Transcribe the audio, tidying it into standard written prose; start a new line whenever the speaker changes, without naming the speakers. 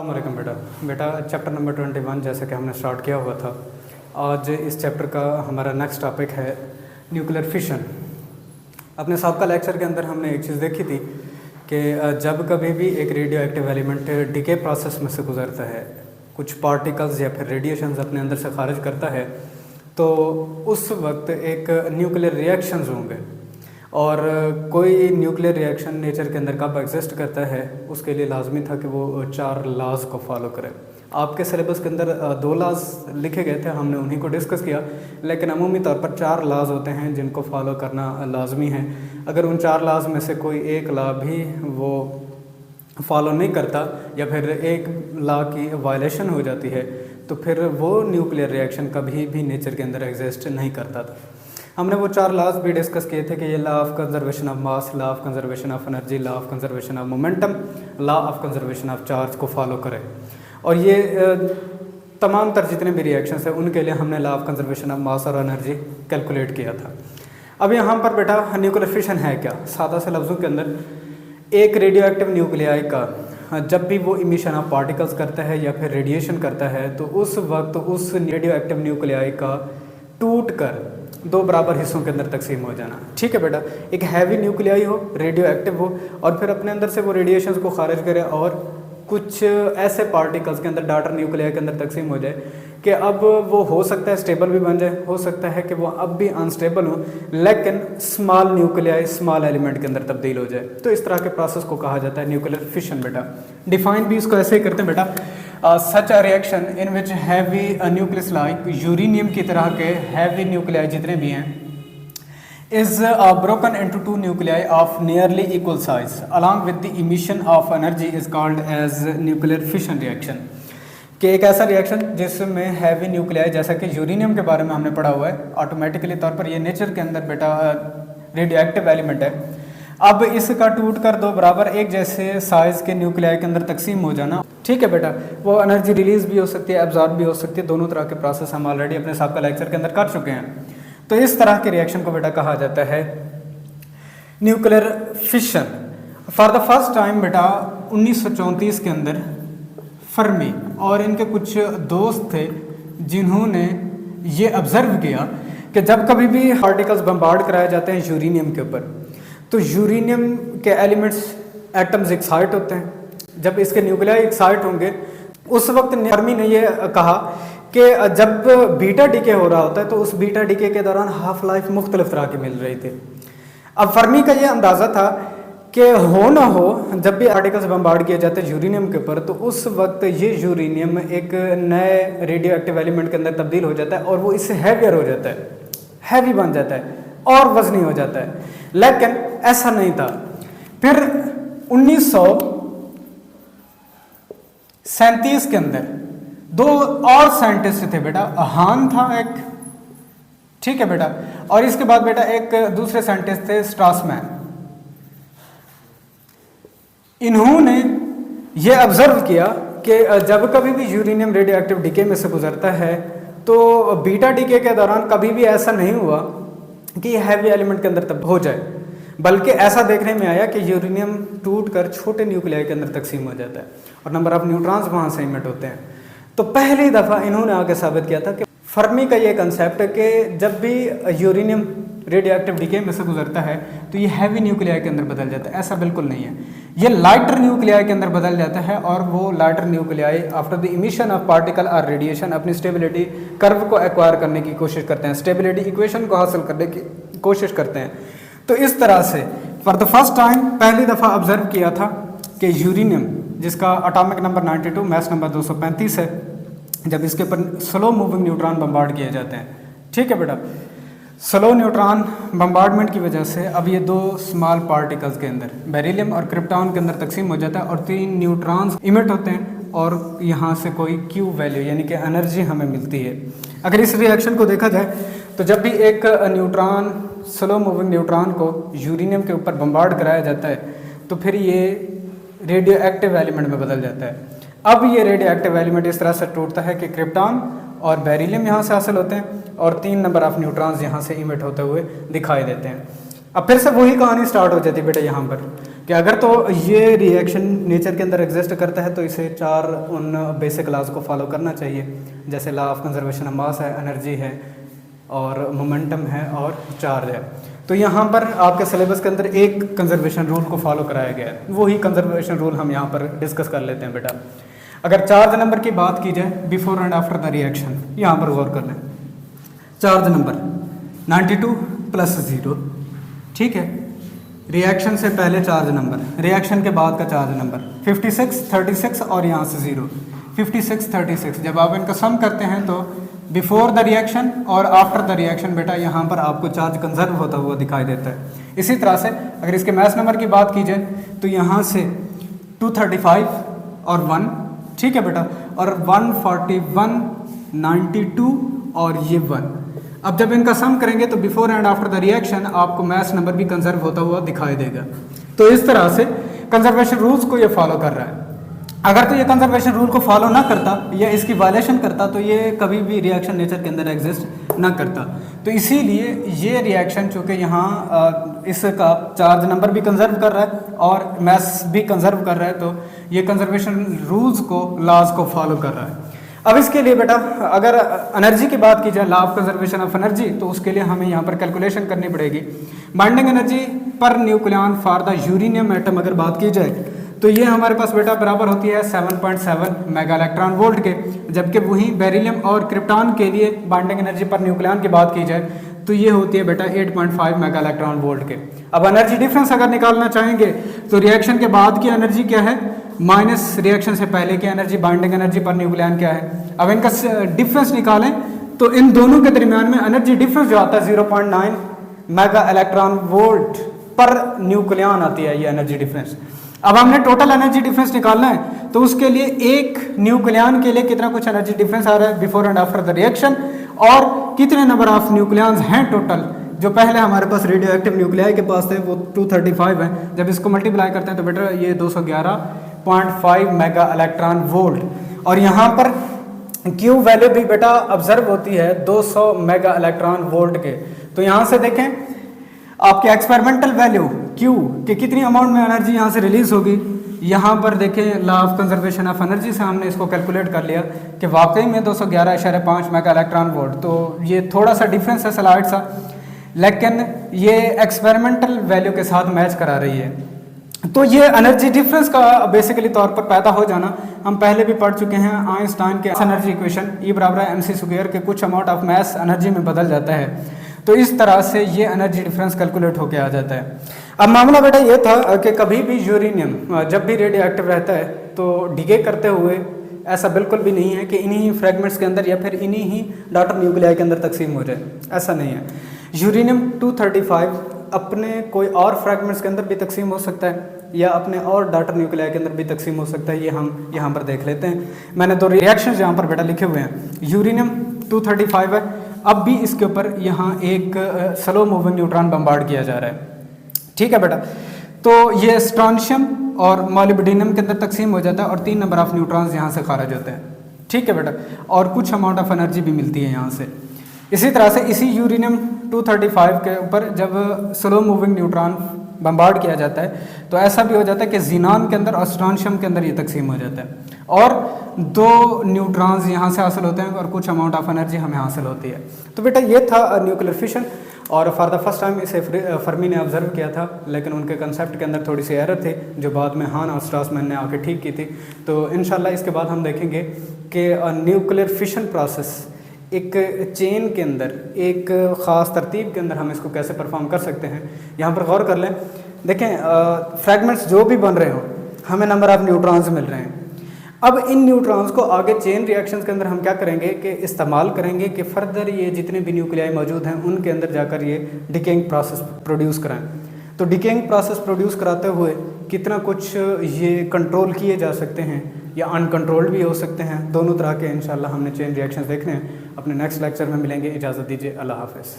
अस्सलामुअलैकुम बेटा chapter number 21 जैसे कि हमने स्टार्ट किया हुआ था। आज इस चैप्टर का हमारा नेक्स्ट टॉपिक है न्यूक्लियर फिशन। अपने सबका लेक्चर के अंदर हमने एक चीज़ देखी थी कि जब कभी भी एक radio active element decay process में से गुजरता है, कुछ पार्टिकल्स या फिर रेडिएशंस अपने अंदर से खारिज करता है, तो उस वक्त एक न्यूक्लियर रिएक्शंस होंगे। और कोई न्यूक्लियर रिएक्शन नेचर के अंदर कब एग्जिस्ट करता है, उसके लिए लाजमी था कि वो 4 लॉज को फॉलो करे। आपके सिलेबस के अंदर 2 लॉज लिखे गए थे, हमने उन्हीं को डिस्कस किया, लेकिन अमूमी तौर पर 4 लॉज होते हैं जिनको फॉलो करना लाजमी है। अगर उन 4 लॉज में से कोई एक लॉ भी वो फॉलो नहीं करता या फिर एक लॉ की वायलेशन हो जाती है, तो फिर वो न्यूक्लियर रिएक्शन कभी भी नेचर के अंदर एग्जिस्ट नहीं करता था। हमने वो 4 लॉज भी डिस्कस किए थे कि ये law of conservation of mass, law of conservation of energy, law of conservation of momentum, law of conservation of charge को फॉलो करे। और ये तमाम तर जितने भी रिएक्शंस हैं उनके लिए हमने law of conservation of mass और एनर्जी कैलकुलेट किया था। अब यहाँ पर बेटा न्यूक्लियर फिशन है क्या? सादा से लफ्ज़ों के अंदर एक रेडियो एक्टिव न्यूक्लियाई का जब भी वो इमिशन ऑफ पार्टिकल्स करता है या फिर रेडिएशन करता है, तो उस वक्त उस रेडियो एक्टिव न्यूक्लियाई का टूट कर 2 बराबर हिस्सों के अंदर तकसीम हो जाना। ठीक है बेटा, एक हैवी न्यूक्लियाई हो, रेडियो एक्टिव हो, और फिर अपने अंदर से वो रेडिएशंस को खारिज करे और कुछ ऐसे पार्टिकल्स के अंदर डॉटर न्यूक्लियाई के अंदर तकसीम हो जाए कि अब वो हो सकता है स्टेबल भी बन जाए, हो सकता है कि वो अब भी अनस्टेबल हो, लेकिन स्मॉल न्यूक्लियाई स्मॉल एलिमेंट के अंदर तब्दील हो जाए। तो इस तरह के प्रोसेस को कहा जाता है न्यूक्लियर फिशन बेटा। डिफाइन भी इसको ऐसे ही करते हैं बेटा, such a reaction in which heavy nucleus like uranium की तरह के हैवी न्यूक्लियाई जितने भी हैं is broken into 2 nuclei of nearly equal size along with the emission of energy is called as nuclear fission reaction। कि एक ऐसा reaction जिसमें हैवी न्यूक्लियाई, जैसा कि यूरेनियम के बारे में हमने पढ़ा हुआ है, ऑटोमेटिकली तौर पर ये नेचर के अंदर बेटा रेडियो एक्टिव एलिमेंट है। अब इसका टूट कर 2 बराबर एक जैसे साइज़ के न्यूक्लियाई के अंदर तकसीम हो जाना। ठीक है बेटा, वो एनर्जी रिलीज भी हो सकती है, एब्जॉर्ब भी हो सकती है, दोनों तरह के प्रोसेस हम ऑलरेडी अपने सबका लेक्चर के अंदर कर चुके हैं। तो इस तरह के रिएक्शन को बेटा कहा जाता है nuclear fission. For the first time बेटा 1934 के अंदर फर्मी और इनके कुछ दोस्त थे जिन्होंने ये ऑब्जर्व किया कि जब कभी भी पार्टिकल्स बम्बार्ड कराए जाते हैं यूरेनियम के ऊपर, तो यूरेनियम के एलिमेंट्स एटम्स एक्साइट होते हैं। जब इसके न्यूक्लियाई एक्साइट होंगे, उस वक्त फर्मी ने ये कहा कि जब बीटा डीके हो रहा होता है तो उस बीटा डीके के दौरान हाफ लाइफ मुख्तलिफ तरह की मिल रही थी। अब फर्मी का ये अंदाज़ा था कि हो ना हो, जब भी पार्टिकल्स बम्बार्ड किए जाते हैं यूरेनियम के ऊपर, तो उस वक्त ये यूरेनियम एक नए रेडियो एक्टिव एलिमेंट के अंदर तब्दील हो जाता है और वो इससे हैवियर हो जाता है, हैवी बन जाता है और वजनी हो जाता है। लेकिन ऐसा नहीं था। फिर 1937 के अंदर 2 और साइंटिस्ट थे बेटा, हान था एक, ठीक है बेटा, और इसके बाद बेटा एक दूसरे साइंटिस्ट थे स्ट्रासमैन। इन्होंने ये ऑब्जर्व किया कि जब कभी भी यूरेनियम रेडियो एक्टिव डीके में से गुजरता है तो बीटा डीके के दौरान कभी भी ऐसा नहीं हुआ कि हैवी एलिमेंट के अंदर तब हो जाए, बल्कि ऐसा देखने में आया कि यूरेनियम टूट कर छोटे न्यूक्लियाई के अंदर तकसीम हो जाता है और नंबर ऑफ न्यूट्रॉन्स वहाँ से इमिट होते हैं। तो पहली दफ़ा इन्होंने आगे साबित किया था कि फर्मी का ये कंसेप्ट है कि जब भी यूरेनियम रेडियो एक्टिव डीके में से गुजरता है तो ये हैवी न्यूक्लियाई के अंदर बदल जाता है। ऐसा बिल्कुल नहीं है, ये लाइटर न्यूक्लियाई के अंदर बदल जाता है और वो lighter nuclei after the emission of particle और रेडिएशन अपनी स्टेबिलिटी कर्व को एक्वायर करने की कोशिश करते हैं, स्टेबिलिटी इक्वेशन को हासिल करने की कोशिश करते हैं। तो इस तरह से फॉर द फर्स्ट टाइम पहली दफ़ा ऑब्जर्व किया था कि यूरेनियम, जिसका एटॉमिक नंबर 92, मास नंबर 235 है, जब इसके ऊपर स्लो मूविंग न्यूट्रॉन बम्बार्ड किए जाते हैं, ठीक है बेटा, स्लो न्यूट्रॉन बम्बार्डमेंट की वजह से अब ये 2 स्मॉल पार्टिकल्स के अंदर बेरिलियम और क्रिप्टॉन के अंदर तकसीम हो जाता है और 3 न्यूट्रॉन्स इमिट होते हैं और यहाँ से कोई क्यू वैल्यू यानी कि एनर्जी हमें मिलती है। अगर इस रिएक्शन को देखा जाए तो जब भी एक न्यूट्रॉन, स्लो मूविंग न्यूट्रॉन को यूरेनियम के ऊपर बम्बार्ड कराया जाता है तो फिर ये रेडियो एक्टिव एलिमेंट में बदल जाता है। अब ये रेडियो एक्टिव एलिमेंट इस तरह से टूटता है कि क्रिप्टॉन और बेरिलियम यहाँ से हासिल होते हैं और 3 नंबर ऑफ न्यूट्रॉन्स यहाँ से इमिट होते हुए दिखाई देते हैं। अब फिर से वही कहानी स्टार्ट हो जाती है बेटा यहाँ पर कि अगर तो ये रिएक्शन नेचर के अंदर एग्जिस्ट करता है तो इसे 4 उन बेसिक लॉज को फॉलो करना चाहिए, जैसे law of conservation of mass है, एनर्जी है और मोमेंटम है और चार्ज है। तो यहाँ पर आपके सिलेबस के अंदर एक कंजर्वेशन रूल को फॉलो कराया गया है, वही कंजर्वेशन रूल हम यहाँ पर डिस्कस कर लेते हैं बेटा। अगर चार्ज नंबर की बात की जाए before and after the reaction, यहाँ पर गौर कर लें। चार्ज नंबर 92 + 0, ठीक है। रिएक्शन से पहले चार्ज नंबर, रिएक्शन के बाद का चार्ज नंबर 56, 36 और यहाँ से 0, 56, 36। जब आप इनका सम करते हैं तो बिफोर द रिएक्शन और आफ्टर द रिएक्शन बेटा यहाँ पर आपको चार्ज कंजर्व होता हुआ दिखाई देता है। इसी तरह से अगर इसके मास नंबर की बात की जाए तो यहाँ से 235 और 1, ठीक है बेटा, और 141, 92 और ये 1। अब जब इनका सम करेंगे तो before and after the reaction आपको मास नंबर भी कंजर्व होता हुआ दिखाई देगा। तो इस तरह से कंजर्वेशन रूल्स को ये फॉलो कर रहा है। अगर तो ये कंजर्वेशन रूल को फॉलो ना करता या इसकी वायलेशन करता तो ये कभी भी रिएक्शन नेचर के अंदर एग्जिस्ट ना करता। तो इसीलिए ये रिएक्शन चूँकि यहाँ इसका चार्ज नंबर भी कंजर्व कर रहा है और मास भी कंजर्व कर रहा है, तो ये कंजर्वेशन रूल्स को, लॉज को फॉलो कर रहा है। अब इसके लिए बेटा अगर एनर्जी की बात की जाए, law of conservation of energy, तो उसके लिए हमें यहाँ पर कैलकुलेशन करनी पड़ेगी। Binding energy per nucleon for the uranium atom अगर बात की जाए तो ये हमारे पास बेटा बराबर होती है 7.7 मेगा इलेक्ट्रॉन वोल्ट के, जबकि वहीं बेरिलियम और क्रिप्टॉन के लिए बाइंडिंग एनर्जी पर न्यूक्लियन की बात की जाए तो ये होती है बेटा 8.5 मेगा इलेक्ट्रॉन वोल्ट के। अब एनर्जी डिफरेंस अगर निकालना चाहेंगे तो रिएक्शन के बाद की एनर्जी क्या है माइनस रिएक्शन से पहले की energy, binding energy per nucleon क्या है। अब इनका डिफरेंस निकालें तो इन दोनों के दरमियान में एनर्जी डिफरेंस जो आता है 0.9 mega electron volt per nucleon आती है ये एनर्जी डिफरेंस। अब हमने टोटल एनर्जी डिफरेंस निकालना है तो उसके लिए एक न्यूक्लियन के लिए कितना कुछ एनर्जी डिफरेंस आ रहा है before and after the reaction, और कितने नंबर ऑफ न्यूक्लियंस हैं टोटल। जो पहले हमारे पास रेडियो एक्टिव न्यूक्लियाई के पास थे वो 235 है, जब इसको मल्टीप्लाई करते हैं तो बेटा ये 211.5 मेगा इलेक्ट्रॉन वोल्ट, और यहाँ पर क्यू वैल्यू भी बेटा ऑब्जर्व होती है 200 मेगा इलेक्ट्रॉन वोल्ट के। तो यहाँ से देखें आपके एक्सपेरिमेंटल वैल्यू क्यू कि कितनी अमाउंट में एनर्जी यहाँ से रिलीज होगी। यहाँ पर देखें law of conservation of energy से हमने इसको कैलकुलेट कर लिया कि वाकई में 211.5 मेगा इलेक्ट्रॉन वोल्ट। तो ये थोड़ा सा डिफरेंस है स्लाइड सा, लेकिन ये एक्सपेरिमेंटल वैल्यू के साथ मैच करा रही है। तो ये एनर्जी डिफरेंस का बेसिकली तौर पर पैदा हो जाना हम पहले भी पढ़ चुके हैं। आइंस्टाइन के एनर्जी इक्वेशन E = mc² के कुछ अमाउंट ऑफ मास एनर्जी में बदल जाता है। तो इस तरह से ये एनर्जी डिफरेंस कैलकुलेट होके आ जाता है। अब मामला बेटा ये था कि कभी भी यूरेनियम जब भी रेडियो एक्टिव रहता है तो डिके करते हुए ऐसा बिल्कुल भी नहीं है कि इन्हीं फ्रेगमेंट्स के अंदर या फिर इन्हीं ही डॉटर न्यूक्लियाई के अंदर तकसीम हो जाए, ऐसा नहीं है। यूरेनियम 235 अपने कोई और फ्रेगमेंट्स के अंदर भी तकसीम हो सकता है या अपने और डॉटर न्यूक्लियाई के अंदर भी तकसीम हो सकता है। ये हम यहाँ पर देख लेते हैं। मैंने 2 रिएक्शंस यहाँ पर बेटा लिखे हुए हैं। यूरेनियम 235 है, अब भी इसके ऊपर यहाँ एक स्लो मूविंग न्यूट्रॉन बम्बार्ड किया जा रहा है, ठीक है बेटा। तो ये स्ट्रोंशियम और मोलिब्डेनम के अंदर तकसीम हो जाता है और 3 नंबर ऑफ न्यूट्रॉन्स यहाँ से खारिज होते हैं, ठीक है बेटा, और कुछ अमाउंट ऑफ एनर्जी भी मिलती है यहाँ से। इसी तरह से इसी यूरेनियम 235 के ऊपर जब स्लो मूविंग न्यूट्रॉन बम्बार्ड किया जाता है तो ऐसा भी हो जाता है कि ज़ीनान के अंदर और स्ट्रोंशियम के अंदर ये तकसीम हो जाता है और 2 न्यूट्रॉन्स यहाँ से हासिल होते हैं और कुछ अमाउंट ऑफ एनर्जी हमें हासिल होती है। तो बेटा ये था न्यूक्लियर फिशन, और फॉर द फर्स्ट टाइम इसे फर्मी ने ऑब्जर्व किया था, लेकिन उनके कंसेप्ट के अंदर थोड़ी सी एरर थी जो बाद में हान और स्ट्रासमैन ने आके ठीक की थी। तो इंशाल्लाह इसके बाद हम देखेंगे कि न्यूक्लियर फिशन प्रोसेस एक चेन के अंदर एक ख़ास तरतीब के अंदर हम इसको कैसे परफॉर्म कर सकते हैं। यहाँ पर गौर कर लें, देखें फ्रैगमेंट्स जो भी बन रहे हो हमें नंबर ऑफ न्यूट्रॉन्स मिल रहे हैं। अब इन न्यूट्रॉन्स को आगे चेन रिएक्शंस के अंदर हम क्या करेंगे कि इस्तेमाल करेंगे कि फर्दर ये जितने भी न्यूक्लियाई मौजूद हैं उनके अंदर जाकर ये डिकेइंग प्रोसेस प्रोड्यूस कराएं। तो डिकेइंग प्रोसेस प्रोड्यूस कराते हुए कितना कुछ ये कंट्रोल किए जा सकते हैं या अनकंट्रोल्ड भी हो सकते हैं। दोनों तरह के इंशाल्लाह हमने चेन रिएक्शंस देखने हैं। अपने नेक्स्ट लेक्चर में मिलेंगे। इजाज़त दीजिए, अल्लाह हाफ़िज़।